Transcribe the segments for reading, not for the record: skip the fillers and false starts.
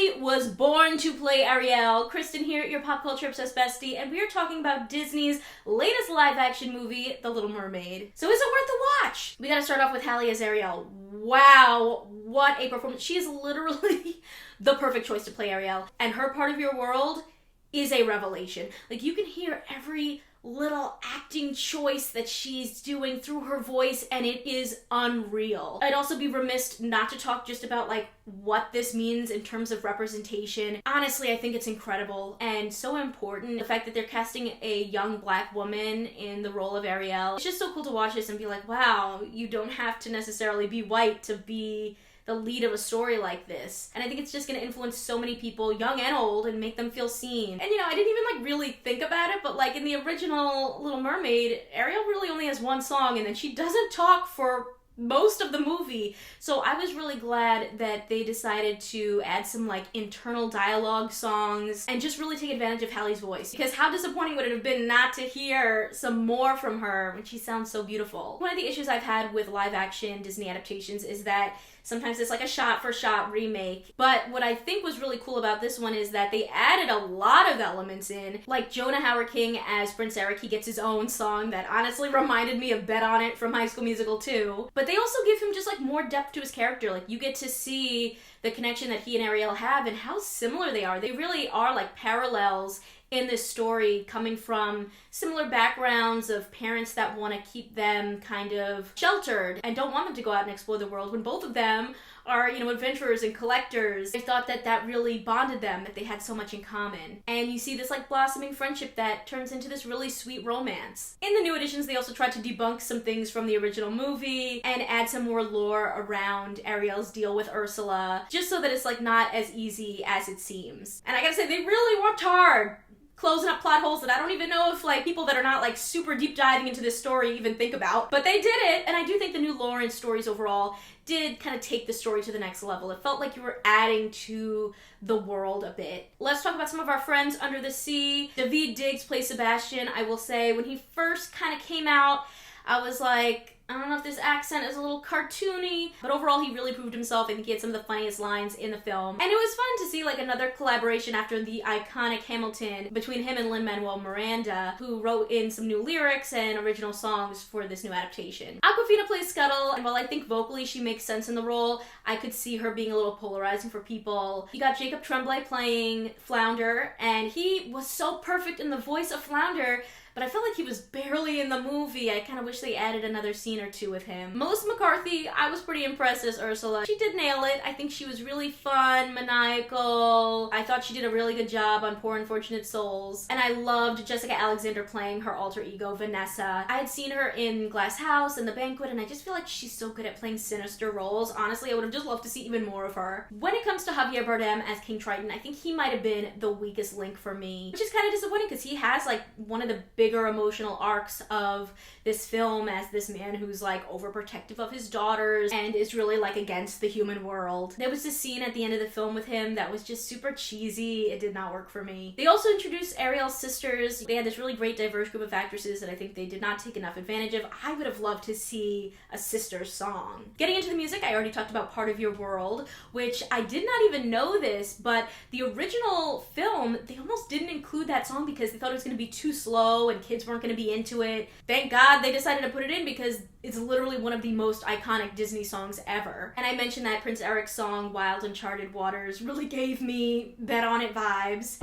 Halle was born to play Ariel. Kristen here, your pop culture obsessed bestie, and we are talking about Disney's latest live-action movie, The Little Mermaid. So is it worth the watch? We gotta start off with Halle as Ariel. Wow, what a performance. She is literally the perfect choice to play Ariel, and her part of your world is a revelation. Like, you can hear every little acting choice that she's doing through her voice, and it is unreal. I'd also be remiss not to talk just about like what this means in terms of representation. Honestly, I think it's incredible and so important. The fact that they're casting a young black woman in the role of Ariel. It's just so cool to watch this and be like, wow, you don't have to necessarily be white to be the lead of a story like this. And I think it's just gonna influence so many people, young and old, and make them feel seen. And you know, I didn't even like really think about it, but like in the original Little Mermaid, Ariel really only has one song and then she doesn't talk for most of the movie. So I was really glad that they decided to add some like internal dialogue songs and just really take advantage of Halle's voice. Because how disappointing would it have been not to hear some more from her when she sounds so beautiful. One of the issues I've had with live action Disney adaptations is that sometimes it's like a shot-for-shot remake. But what I think was really cool about this one is that they added a lot of elements in. Like Jonah hauer-king as Prince Eric, he gets his own song that honestly reminded me of Bet On It from High School Musical 2. But they also give him just like more depth to his character. Like you get to see the connection that he and Ariel have and how similar they are. They really are like parallels in this story, coming from similar backgrounds of parents that want to keep them kind of sheltered and don't want them to go out and explore the world, when both of them are, you know, adventurers and collectors. I thought that that really bonded them, that they had so much in common. And you see this like blossoming friendship that turns into this really sweet romance. In the new editions, they also tried to debunk some things from the original movie and add some more lore around Ariel's deal with Ursula, just so that it's like not as easy as it seems. And I gotta say, they really worked hard closing up plot holes that I don't even know if like people that are not like super deep diving into this story even think about, but they did it. And I do think the new lore and stories overall did kind of take the story to the next level. It felt like you were adding to the world a bit. Let's talk about some of our friends under the sea. Daveed Diggs plays Sebastian. I will say, when he first kind of came out, I was like, I don't know if this accent is a little cartoony, but overall he really proved himself. I think he had some of the funniest lines in the film. And it was fun to see like another collaboration after the iconic Hamilton between him and Lin-Manuel Miranda, who wrote in some new lyrics and original songs for this new adaptation. Awkwafina plays Scuttle, and while I think vocally she makes sense in the role, I could see her being a little polarizing for people. You got Jacob Tremblay playing Flounder, and he was so perfect in the voice of Flounder, but I felt like he was barely in the movie. I kind of wish they added another scene or two with him. Melissa McCarthy, I was pretty impressed as Ursula. She did nail it. I think she was really fun, maniacal. I thought she did a really good job on Poor Unfortunate Souls. And I loved Jessica Alexander playing her alter ego, Vanessa. I had seen her in Glass House and The Banquet, and I just feel like she's so good at playing sinister roles. Honestly, I would have just loved to see even more of her. When it comes to Javier Bardem as King Triton, I think he might have been the weakest link for me, which is kind of disappointing because he has like one of the bigger emotional arcs of this film as this man who's like overprotective of his daughters and is really like against the human world. There was this scene at the end of the film with him that was just super cheesy. It did not work for me. They also introduced Ariel's sisters. They had this really great diverse group of actresses that I think they did not take enough advantage of. I would have loved to see a sister's song. Getting into the music, I already talked about Part of Your World, which I did not even know this, but the original film, they almost didn't include that song because they thought it was going to be too slow and kids weren't going to be into it. Thank God they decided to put it in because it's literally one of the most iconic Disney songs ever. And I mentioned that Prince Eric's song, Wild Uncharted Waters, really gave me Bet On It vibes.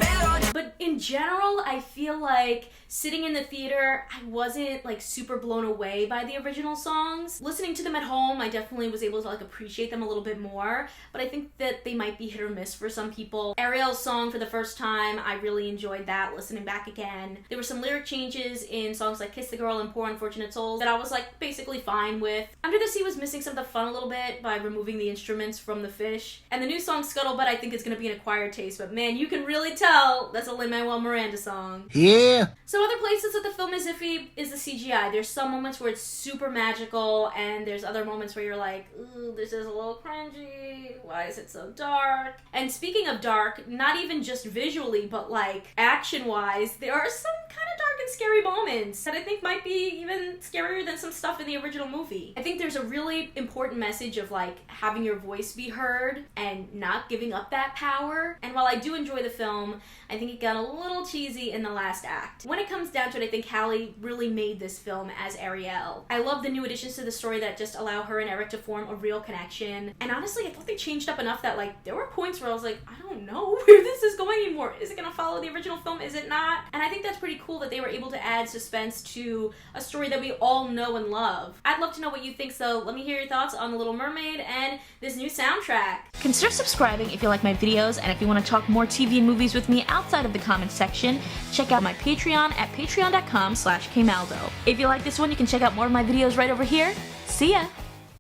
But in general, I feel like sitting in the theater, I wasn't like super blown away by the original songs. Listening to them at home, I definitely was able to like appreciate them a little bit more, but I think that they might be hit or miss for some people. Ariel's song for the first time, I really enjoyed that listening back again. There were some lyric changes in songs like Kiss the Girl and Poor Unfortunate Souls that I was like basically fine with. Under the Sea was missing some of the fun a little bit by removing the instruments from the fish. And the new song Scuttlebutt I think is going to be an acquired taste, but man, you can really tell that's a Lin-Manuel Miranda song. Yeah. Some other places that the film is iffy is the CGI. There's some moments where it's super magical, and there's other moments where you're like, ooh, this is a little cringy. Why is it so dark? And speaking of dark, not even just visually, but like action-wise, there are some kind of dark and scary moments that I think might be even scarier than some stuff in the original movie. I think there's a really important message of like having your voice be heard and not giving up that power. And while I do enjoy the film, I think it got a little cheesy in the last act. When it comes down to it, I think Halle really made this film as Ariel. I love the new additions to the story that just allow her and Eric to form a real connection. And honestly, I thought they changed up enough that like there were points where I was like, I don't know where this is going anymore. Is it gonna follow the original film? Is it not? And I think that's pretty cool that they were able to add suspense to a story that we all know and love. I'd love to know what you think, so let me hear your thoughts on The Little Mermaid and this new soundtrack. Consider subscribing if you like my videos, and if you want to talk more TV and movies with me outside of the comments section, check out my Patreon at patreon.com/kmaldo. If you like this one, you can check out more of my videos right over here. See ya!